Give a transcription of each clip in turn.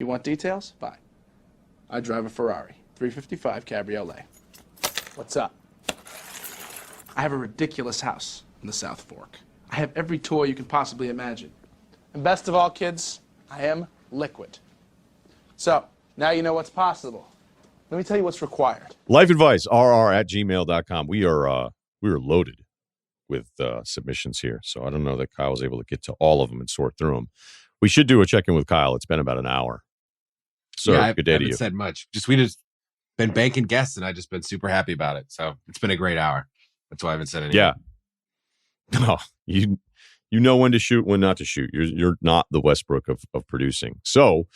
You want details? Fine. I drive a Ferrari 355 Cabriolet. What's up? I have a ridiculous house in the South Fork. I have every toy you can possibly imagine. And best of all, kids, I am liquid. So, now you know what's possible. Let me tell you what's required. Life advice, rr@gmail.com. We are loaded with submissions here, so I don't know that Kyle was able to get to all of them and sort through them. We should do a check-in with Kyle. It's been about an hour. So good day to you. I haven't said much. We just been banking guests, and I've just been super happy about it. So it's been a great hour. That's why I haven't said anything. Yeah. No, you know when to shoot, when not to shoot. You're not the Westbrook of producing. So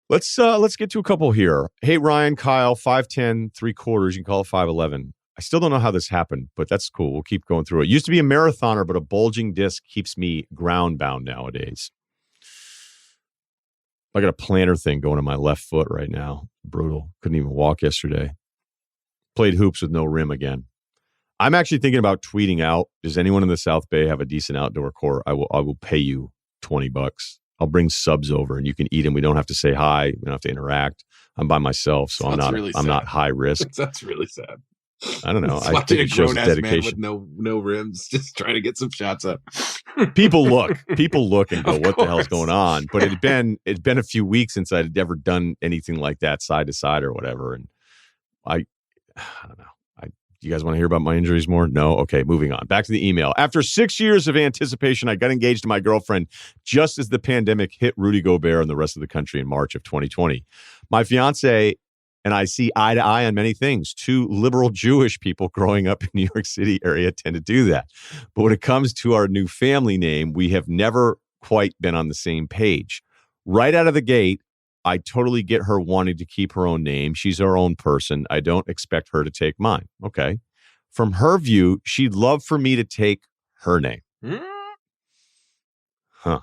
let's get to a couple here. Hey, Ryan, Kyle, 5'10", 3/4. You can call it 5'11". I still don't know how this happened, but that's cool. We'll keep going through it. Used to be a marathoner, but a bulging disc keeps me ground bound nowadays. I got a plantar thing going in my left foot right now. Brutal. Couldn't even walk yesterday. Played hoops with no rim again. I'm actually thinking about tweeting out, does anyone in the South Bay have a decent outdoor court? I will pay you $20. I'll bring subs over and you can eat them. We don't have to say hi. We don't have to interact. I'm by myself, so I'm not high risk. That's really sad. I don't know. I think it shows dedication. Man with no rims, just trying to get some shots up. People look and go, what the hell's going on? But it'd been a few weeks since I'd ever done anything like that side to side or whatever. And I don't know. You guys want to hear about my injuries more? No? Okay, moving on. Back to the email. After 6 years of anticipation, I got engaged to my girlfriend just as the pandemic hit Rudy Gobert and the rest of the country in March of 2020. My fiance and I see eye to eye on many things. Two liberal Jewish people growing up in New York City area tend to do that. But when it comes to our new family name, we have never quite been on the same page. Right out of the gate, I totally get her wanting to keep her own name. She's her own person. I don't expect her to take mine. Okay. From her view, she'd love for me to take her name. Huh.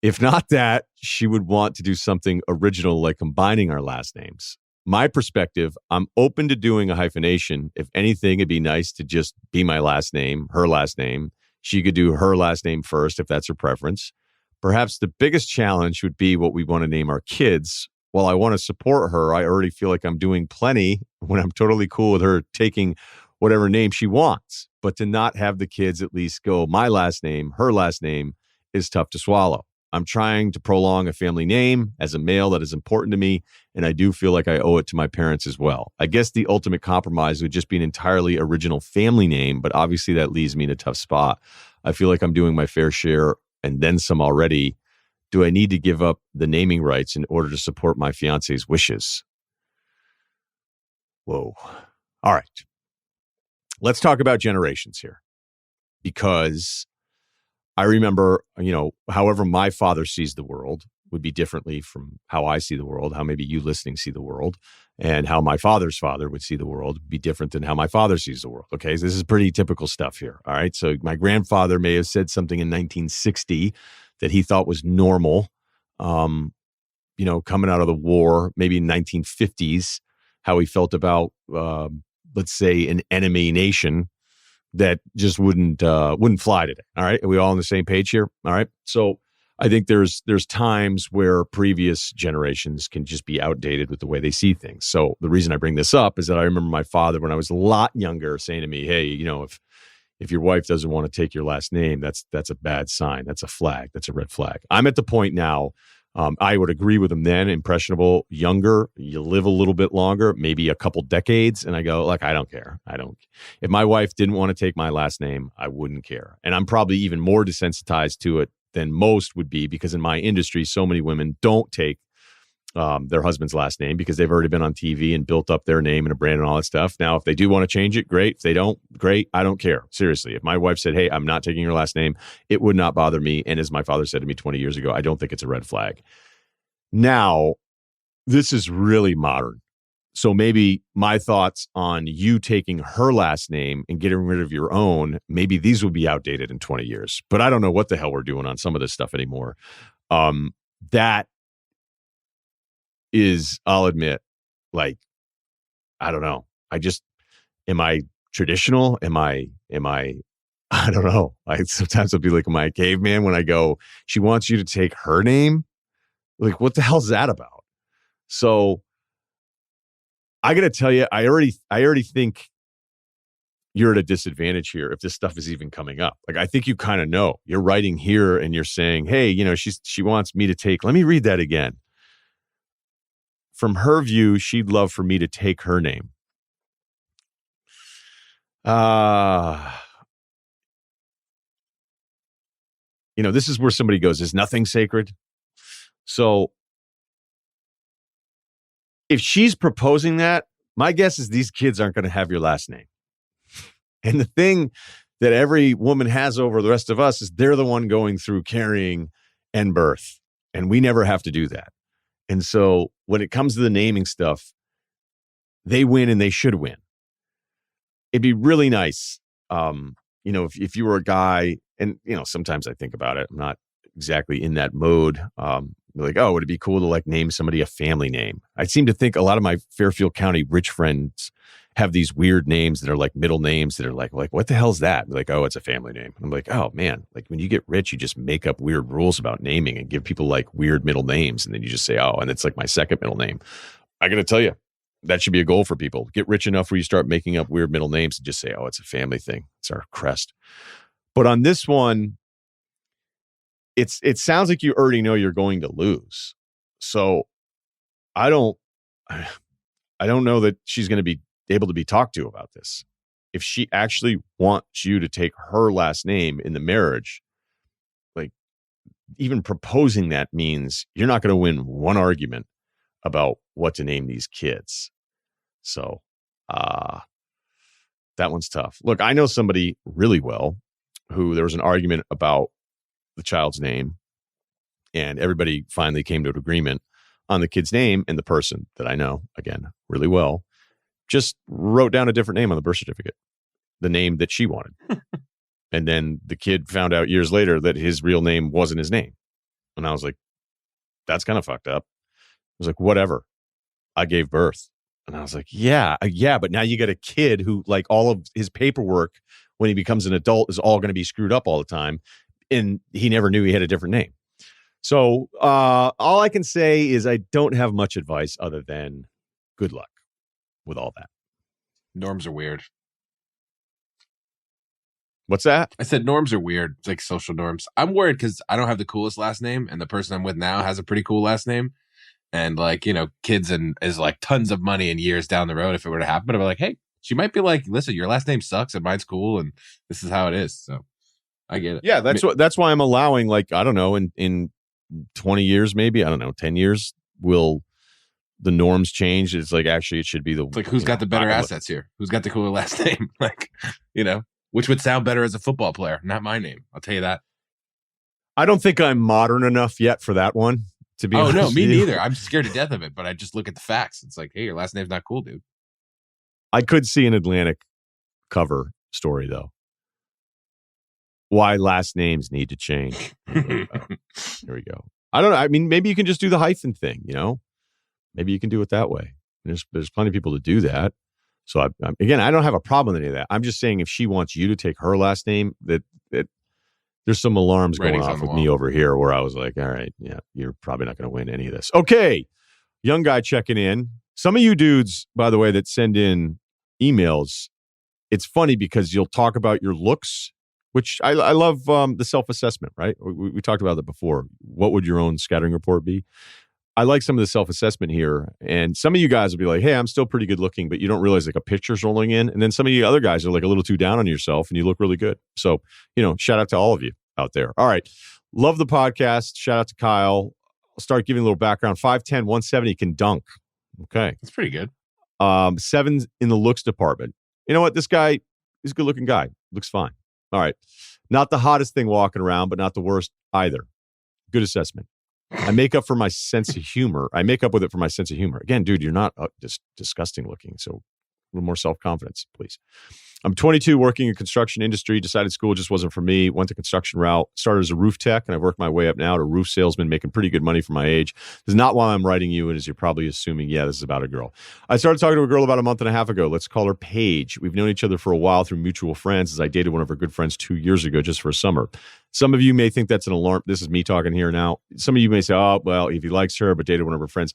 If not that, she would want to do something original like combining our last names. My perspective, I'm open to doing a hyphenation. If anything, it'd be nice to just be my last name, her last name. She could do her last name first if that's her preference. Perhaps the biggest challenge would be what we want to name our kids. While I want to support her, I already feel like I'm doing plenty when I'm totally cool with her taking whatever name she wants. But to not have the kids at least go my last name, her last name, is tough to swallow. I'm trying to prolong a family name as a male that is important to me, and I do feel like I owe it to my parents as well. I guess the ultimate compromise would just be an entirely original family name, but obviously that leaves me in a tough spot. I feel like I'm doing my fair share and then some already. Do I need to give up the naming rights in order to support my fiance's wishes? Whoa. All right. Let's talk about generations here, because I remember, however my father sees the world would be differently from how I see the world, how maybe you listening see the world, and how my father's father would see the world would be different than how my father sees the world. Okay, so this is pretty typical stuff here. All right, so my grandfather may have said something in 1960 that he thought was normal, coming out of the war, maybe in 1950s, how he felt about, let's say, an enemy nation that just wouldn't fly today. All right, are we all on the same page here? All right, so I think there's times where previous generations can just be outdated with the way they see things. So the reason I bring this up is that I remember my father when I was a lot younger saying to me, "Hey, if your wife doesn't want to take your last name, that's a bad sign. That's a flag. That's a red flag." I'm at the point now. I would agree with him then. Impressionable, younger, you live a little bit longer, maybe a couple decades. And I go, like, I don't care. If my wife didn't want to take my last name, I wouldn't care. And I'm probably even more desensitized to it than most would be, because in my industry, so many women don't take their husband's last name because they've already been on TV and built up their name and a brand and all that stuff. Now, if they do want to change it, great. If they don't, great. I don't care. Seriously. If my wife said, "Hey, I'm not taking your last name," it would not bother me. And as my father said to me 20 years ago, I don't think it's a red flag. Now, this is really modern. So maybe my thoughts on you taking her last name and getting rid of your own, maybe these will be outdated in 20 years. But I don't know what the hell we're doing on some of this stuff anymore. That is, I'll admit, like, I don't know. Am I traditional? Am I I don't know. Sometimes I'll be like my caveman when I go, she wants you to take her name. Like, what the hell's that about? So I got to tell you, I already think you're at a disadvantage here if this stuff is even coming up. Like, I think you kind of know. You're writing here and you're saying, hey, she wants me to take, let me read that again. From her view, she'd love for me to take her name. This is where somebody goes, is nothing sacred? So if she's proposing that, my guess is these kids aren't going to have your last name. And the thing that every woman has over the rest of us is they're the one going through carrying and birth. And we never have to do that. And so when it comes to the naming stuff, they win and they should win. It'd be really nice, if you were a guy, and, sometimes I think about it, I'm not exactly in that mode. Like, oh, would it be cool to like name somebody a family name? I seem to think a lot of my Fairfield County rich friends have these weird names that are like middle names that are like, what the hell's that? They're like, oh, it's a family name. I'm like, oh man, like when you get rich, you just make up weird rules about naming and give people like weird middle names. And then you just say, oh, and it's like my second middle name. I got to tell you, that should be a goal for people. Get rich enough where you start making up weird middle names and just say, oh, it's a family thing. It's our crest. But on this one, it sounds like you already know you're going to lose. So I don't know that she's going to be able to be talked to about this. If she actually wants you to take her last name in the marriage, like even proposing that means you're not going to win one argument about what to name these kids. So that one's tough. Look, I know somebody really well who there was an argument about the child's name, and everybody finally came to an agreement on the kid's name, and the person that I know, again, really well, just wrote down a different name on the birth certificate, the name that she wanted. And then the kid found out years later that his real name wasn't his name. And I was like, that's kind of fucked up. I was like, whatever. I gave birth. And I was like, yeah, but now you got a kid who like all of his paperwork when he becomes an adult is all going to be screwed up all the time. And he never knew he had a different name. So all I can say is I don't have much advice other than good luck with all that. Norms are weird. What's that? I said norms are weird. It's like social norms. I'm worried because I don't have the coolest last name, and the person I'm with now has a pretty cool last name. And like, kids and is like tons of money and years down the road if it were to happen. I'd be like, hey, she might be like, listen, your last name sucks and mine's cool, and this is how it is. So I get it. Yeah, that's why I'm allowing, like, I don't know, in 20 years, maybe, I don't know, 10 years, will the norms change? It's like, actually, it should be it's like, who's got the better assets here? Who's got the cooler last name? Like, which would sound better as a football player? Not my name. I'll tell you that. I don't think I'm modern enough yet for that one, to be honest. Oh, no, me neither. I'm scared to death of it, but I just look at the facts. It's like, hey, your last name's not cool, dude. I could see an Atlantic cover story, though. Why last names need to change. Here we go. I don't know. I mean, maybe you can just do the hyphen thing, Maybe you can do it that way. There's plenty of people to do that. So, again, I don't have a problem with any of that. I'm just saying if she wants you to take her last name, that there's some alarms going off with me over here where I was like, all right, yeah, you're probably not going to win any of this. Okay, young guy checking in. Some of you dudes, by the way, that send in emails, it's funny because you'll talk about your looks, which I love the self-assessment, right? We talked about that before. What would your own scattering report be? I like some of the self-assessment here. And some of you guys will be like, hey, I'm still pretty good looking, but you don't realize like a picture's rolling in. And then some of you other guys are like a little too down on yourself and you look really good. So, shout out to all of you out there. All right. Love the podcast. Shout out to Kyle. I'll start giving a little background. 5'10", 170 can dunk. Okay. That's pretty good. 7 in the looks department. You know what? This guy is a good looking guy. Looks fine. All right. Not the hottest thing walking around, but not the worst either. Good assessment. I make up for my sense of humor. I make up with it for my sense of humor. Again, dude, you're not just disgusting looking. So a little more self-confidence, please. I'm 22, working in construction industry, decided school just wasn't for me, went the construction route, started as a roof tech, and I've worked my way up now to roof salesman, making pretty good money for my age. This is not why I'm writing you, and as you're probably assuming, yeah, this is about a girl. I started talking to a girl about a month and a half ago. Let's call her Paige. We've known each other for a while through mutual friends, as I dated one of her good friends 2 years ago just for a summer. Some of you may think that's an alarm. This is me talking here now. Some of you may say, oh, well, if he likes her but dated one of her friends.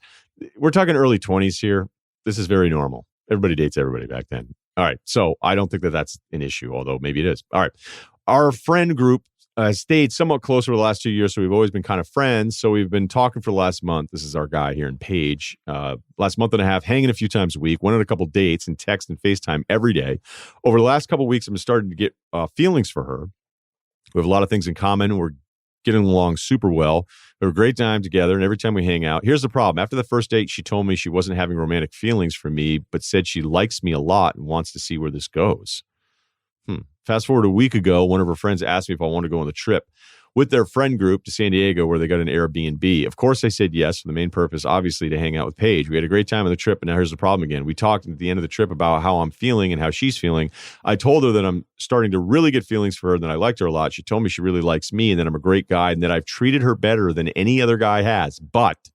We're talking early 20s here. This is very normal. Everybody dates everybody back then. All right. So I don't think that that's an issue, although maybe it is. All right. Our friend group stayed somewhat closer the last 2 years, so we've always been kind of friends. So we've been talking for the last month. This is our guy here in Paige. Last month and a half, hanging a few times a week, went on a couple dates and text and FaceTime every day. Over the last couple of weeks, I'm starting to get feelings for her. We have a lot of things in common. We're getting along super well. We have a great time together, and every time we hang out. Here's the problem. After the first date, she told me she wasn't having romantic feelings for me, but said she likes me a lot and wants to see where this goes. Fast forward a week ago, one of her friends asked me if I want to go on the trip with their friend group to San Diego, where they got an Airbnb. Of course, I said yes, for the main purpose, obviously, to hang out with Paige. We had a great time on the trip, and now here's the problem again. We talked at the end of the trip about how I'm feeling and how she's feeling. I told her that I'm starting to really get feelings for her, and that I liked her a lot. She told me she really likes me, and that I'm a great guy, and that I've treated her better than any other guy has. But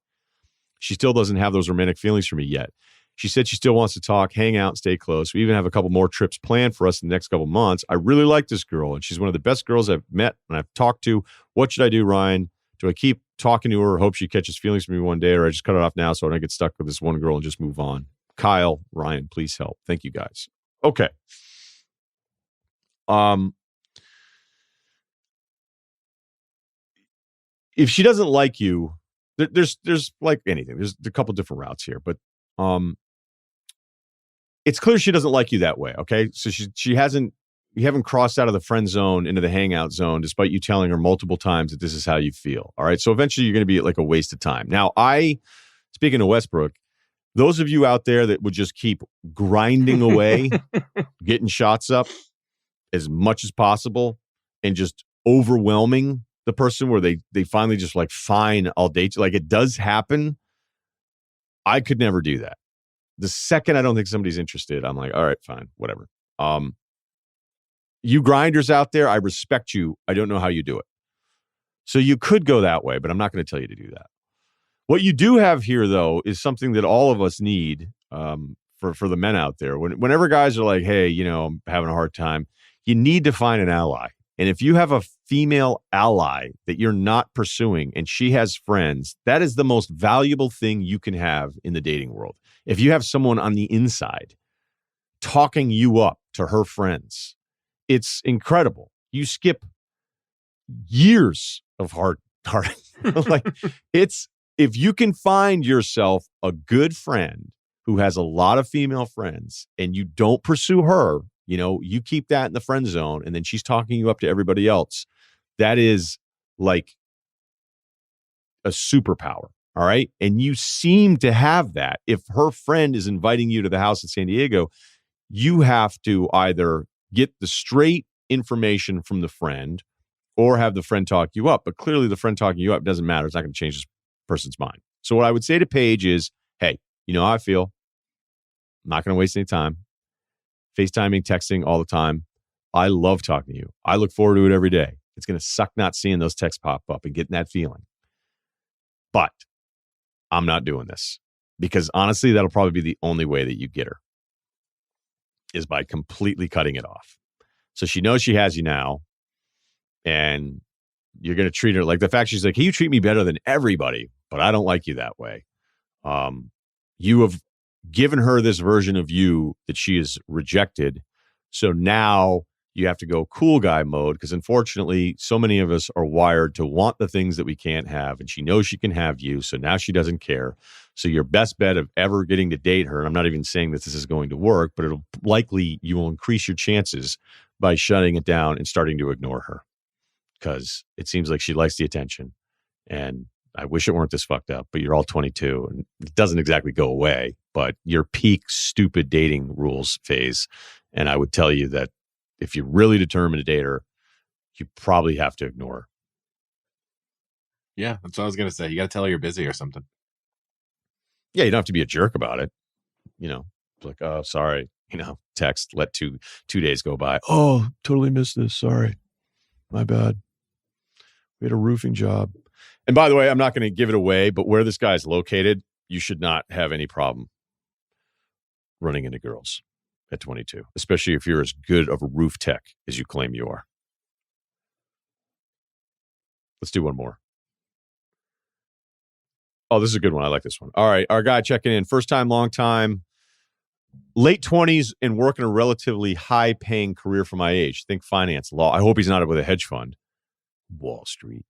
she still doesn't have those romantic feelings for me yet. She said she still wants to talk, hang out, and stay close. We even have a couple more trips planned for us in the next couple months. I really like this girl, and she's one of the best girls I've met and I've talked to. What should I do, Ryan? Do I keep talking to her, hope she catches feelings for me one day, or I just cut it off now so I don't get stuck with this one girl and just move on? Kyle, Ryan, please help. Thank you, guys. Okay. If she doesn't like you, there's like anything. There's a couple different routes here, but it's clear she doesn't like you that way. Okay. So you haven't crossed out of the friend zone into the hangout zone, despite you telling her multiple times that this is how you feel. All right. So eventually you're going to be at like a waste of time. Now, speaking of Westbrook, those of you out there that would just keep grinding away, getting shots up as much as possible and just overwhelming the person where they finally just like, fine, I'll date you. Like, it does happen. I could never do that. The second I don't think somebody's interested, I'm like, all right, fine, whatever. You grinders out there, I respect you. I don't know how you do it. So you could go that way, but I'm not going to tell you to do that. What you do have here, though, is something that all of us need for the men out there. Whenever guys are like, hey, I'm having a hard time, you need to find an ally. And if you have a female ally that you're not pursuing and she has friends, that is the most valuable thing you can have in the dating world. If you have someone on the inside talking you up to her friends, it's incredible. You skip years of hard like if you can find yourself a good friend who has a lot of female friends and you don't pursue her, you keep that in the friend zone, and then she's talking you up to everybody else. That is like a superpower. All right. And you seem to have that. If her friend is inviting you to the house in San Diego, you have to either get the straight information from the friend or have the friend talk you up. But clearly the friend talking you up doesn't matter. It's not going to change this person's mind. So what I would say to Paige is, hey, you know how I feel. I'm not going to waste any time. FaceTiming, texting all the time. I love talking to you. I look forward to it every day. It's going to suck not seeing those texts pop up and getting that feeling. But I'm not doing this because honestly, that'll probably be the only way that you get her is by completely cutting it off. So she knows she has you now and you're going to treat her like the fact she's like, hey, you treat me better than everybody, but I don't like you that way. You have given her this version of you that she has rejected. So now you have to go cool guy mode because unfortunately, so many of us are wired to want the things that we can't have. And she knows she can have you. So now she doesn't care. So your best bet of ever getting to date her, and I'm not even saying that this is going to work, but it'll likely, you will increase your chances by shutting it down and starting to ignore her because it seems like she likes the attention. And I wish it weren't this fucked up, but you're all 22 and it doesn't exactly go away, but your peak stupid dating rules phase. And I would tell you that if you're really determined to date her, you probably have to ignore her. Yeah, that's what I was going to say. You got to tell her you're busy or something. Yeah, you don't have to be a jerk about it. It's like, oh, sorry. text, let two days go by. Oh, totally missed this. Sorry. My bad. We had a roofing job. And by the way, I'm not going to give it away, but where this guy's located, you should not have any problem running into girls at 22, especially if you're as good of a roof tech as you claim you are. Let's do one more. Oh, this is a good one. I like this one. All right. Our guy checking in. First time, long time. Late 20s and working a relatively high-paying career for my age. Think finance, law. I hope he's not with a hedge fund. Wall Street.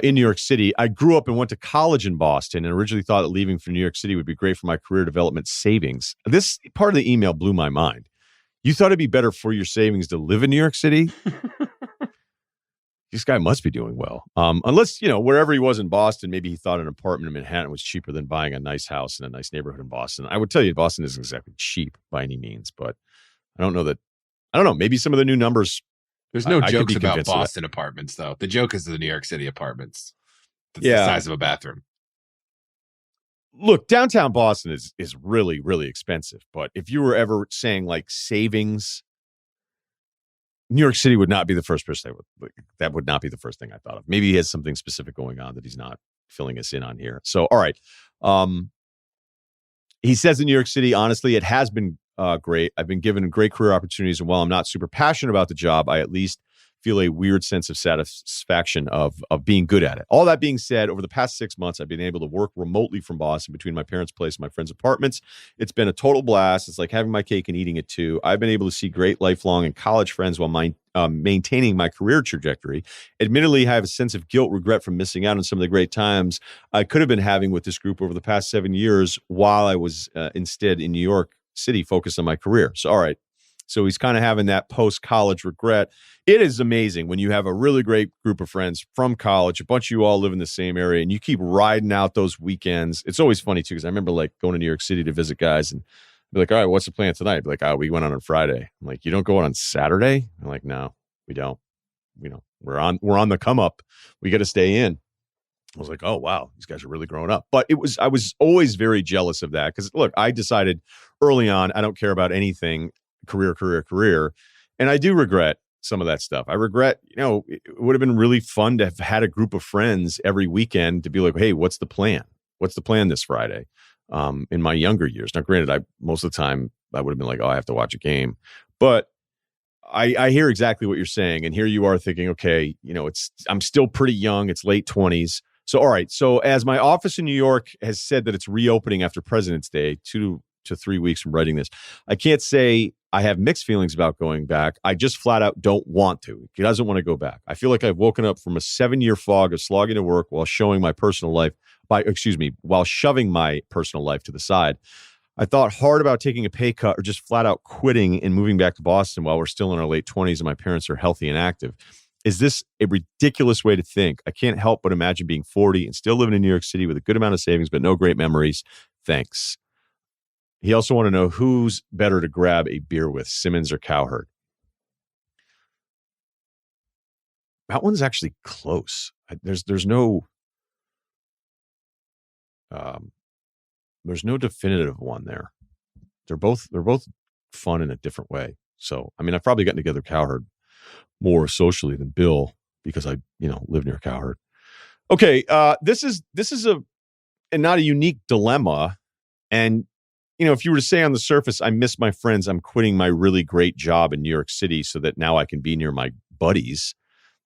In New York City. I grew up and went to college in Boston and originally thought that leaving for New York City would be great for my career development savings. This part of the email blew my mind. You thought it'd be better for your savings to live in New York City? This guy must be doing well. Unless, wherever he was in Boston, maybe he thought an apartment in Manhattan was cheaper than buying a nice house in a nice neighborhood in Boston. I would tell you Boston isn't exactly cheap by any means, but I don't know. Maybe some of the new numbers. There's no jokes about Boston apartments, though. The joke is the New York City apartments. That's the size of a bathroom. Look, downtown Boston is really, really expensive. But if you were ever saying like savings, New York City would not be the first person that would not be the first thing I thought of. Maybe he has something specific going on that he's not filling us in on here. So, all right. He says in New York City, honestly, it has been great. I've been given great career opportunities, and while I'm not super passionate about the job, I at least feel a weird sense of satisfaction of being good at it. All that being said, over the past 6 months, I've been able to work remotely from Boston between my parents' place and my friends' apartments. It's been a total blast. It's like having my cake and eating it too. I've been able to see great lifelong and college friends while maintaining my career trajectory. Admittedly, I have a sense of guilt, regret from missing out on some of the great times I could have been having with this group over the past 7 years while I was instead in New York City focused on my career. So, all right. So he's kind of having that post-college regret. It is amazing when you have a really great group of friends from college, a bunch of you all live in the same area, and you keep riding out those weekends. It's always funny, too, because I remember like going to New York City to visit guys and be like, all right, what's the plan tonight? Be like, we went on Friday. I'm like, you don't go out on Saturday? I'm like, no, we don't. We're on the come up. We got to stay in. I was like, oh, wow, these guys are really growing up. But I was always very jealous of that because, look, I decided early on I don't care about anything career. And I do regret some of that stuff. I regret, it would have been really fun to have had a group of friends every weekend to be like, hey, what's the plan? What's the plan this Friday? In my younger years. Now, granted, most of the time I would have been like, oh, I have to watch a game. But I hear exactly what you're saying. And here you are thinking, okay, I'm still pretty young. It's late 20s. So, all right. So as my office in New York has said that it's reopening after President's Day, 2 to 3 weeks from writing this, I can't say I have mixed feelings about going back. I just flat out don't want to. He doesn't want to go back. I feel like I've woken up from a 7-year fog of slogging to work while shoving my personal life to the side. I thought hard about taking a pay cut or just flat out quitting and moving back to Boston while we're still in our late 20s and my parents are healthy and active. Is this a ridiculous way to think? I can't help but imagine being 40 and still living in New York City with a good amount of savings, but no great memories. Thanks. He also wanted to know who's better to grab a beer with, Simmons or Cowherd. That one's actually close. There's no definitive one there. They're both fun in a different way. So, I mean, I've probably gotten together Cowherd more socially than Bill because I, live near Cowherd. Okay, this is not a unique dilemma. And if you were to say on the surface, I miss my friends, I'm quitting my really great job in New York City so that now I can be near my buddies,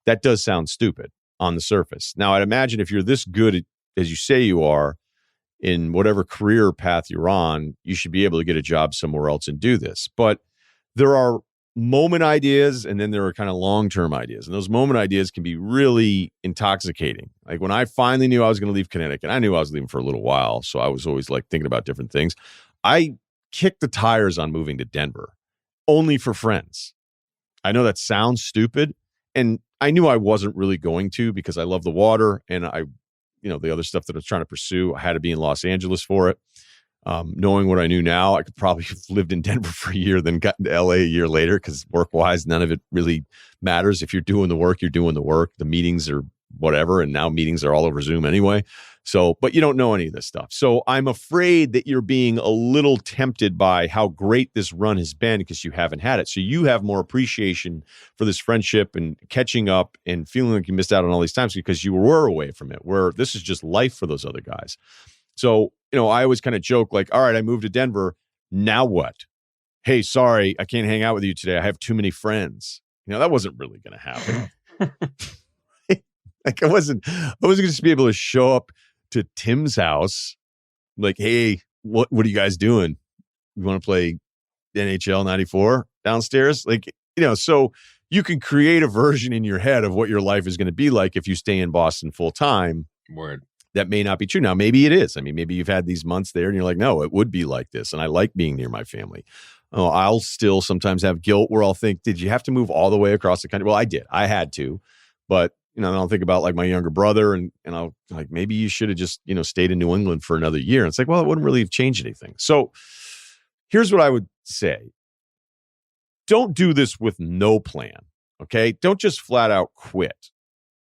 that does sound stupid on the surface. Now, I'd imagine if you're this good as you say you are in whatever career path you're on, you should be able to get a job somewhere else and do this. But there are moment ideas and then there are kind of long-term ideas. And those moment ideas can be really intoxicating. Like when I finally knew I was going to leave Connecticut, I knew I was leaving for a little while. So I was always like thinking about different things. I kicked the tires on moving to Denver only for friends. I know that sounds stupid. And I knew I wasn't really going to because I love the water and the other stuff that I was trying to pursue. I had to be in Los Angeles for it. Knowing what I knew now, I could probably have lived in Denver for a year, then gotten to LA a year later because work-wise, none of it really matters. If you're doing the work, you're doing the work. The meetings are whatever. And now meetings are all over Zoom anyway. So, but you don't know any of this stuff. So I'm afraid that you're being a little tempted by how great this run has been because you haven't had it. So you have more appreciation for this friendship and catching up and feeling like you missed out on all these times because you were away from it, where this is just life for those other guys. So, I always kind of joke like, all right, I moved to Denver. Now what? Hey, sorry, I can't hang out with you today. I have too many friends. That wasn't really going to happen. Like I wasn't going to just be able to show up to Tim's house. Like, hey, what are you guys doing? You want to play NHL 94 downstairs? Like, so you can create a version in your head of what your life is going to be like if you stay in Boston full time. Word. That may not be true. Now, maybe it is. I mean, maybe you've had these months there and you're like, no, it would be like this. And I like being near my family. Oh, I'll still sometimes have guilt where I'll think, did you have to move all the way across the country? Well, I did. I had to. But, then I'll think about like my younger brother and I'll like, maybe you should have just, stayed in New England for another year. And it's like, well, it wouldn't really have changed anything. So here's what I would say. Don't do this with no plan. Okay. Don't just flat out quit.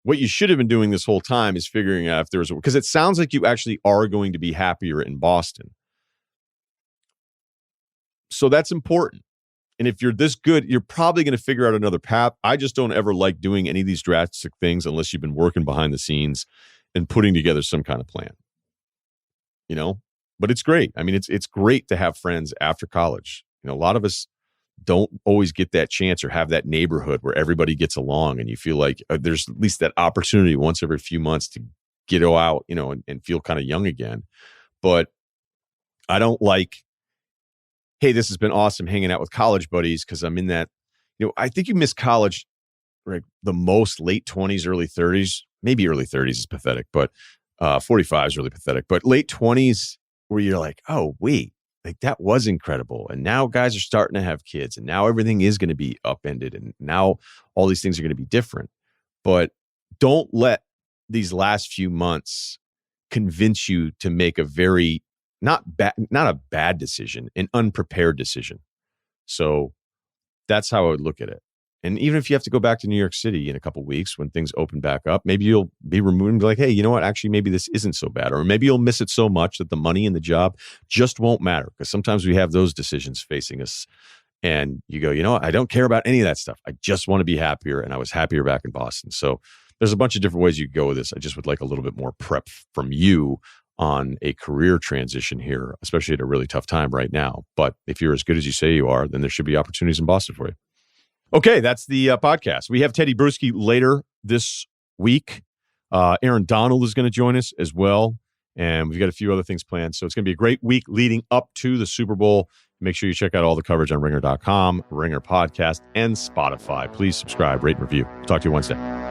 What you should have been doing this whole time is figuring out if there was, because it sounds like you actually are going to be happier in Boston. So that's important. And if you're this good, you're probably going to figure out another path. I just don't ever like doing any of these drastic things unless you've been working behind the scenes and putting together some kind of plan. But it's great. I mean, it's great to have friends after college. A lot of us don't always get that chance or have that neighborhood where everybody gets along and you feel like there's at least that opportunity once every few months to get out, and feel kind of young again. But I don't like, hey, this has been awesome hanging out with college buddies because I'm in that, I think you miss college, right? The most late 20s, early 30s, maybe early 30s is pathetic, but 45 is really pathetic. But late 20s where you're like, oh, wait, like that was incredible. And now guys are starting to have kids and now everything is going to be upended. And now all these things are going to be different. But don't let these last few months convince you to make a very not a bad decision, an unprepared decision. So that's how I would look at it. And even if you have to go back to New York City in a couple of weeks when things open back up, maybe you'll be removed and be like, hey, you know what? Actually, maybe this isn't so bad. Or maybe you'll miss it so much that the money and the job just won't matter. Because sometimes we have those decisions facing us. And you go, I don't care about any of that stuff. I just want to be happier. And I was happier back in Boston. So there's a bunch of different ways you could go with this. I just would like a little bit more prep from you on a career transition here, especially at a really tough time right now. But if you're as good as you say you are, then there should be opportunities in Boston for you. Okay, that's the podcast. We have Teddy Bruschi later this week. Aaron Donald is going to join us as well. And we've got a few other things planned. So it's going to be a great week leading up to the Super Bowl. Make sure you check out all the coverage on Ringer.com, Ringer Podcast, and Spotify. Please subscribe, rate, and review. Talk to you Wednesday.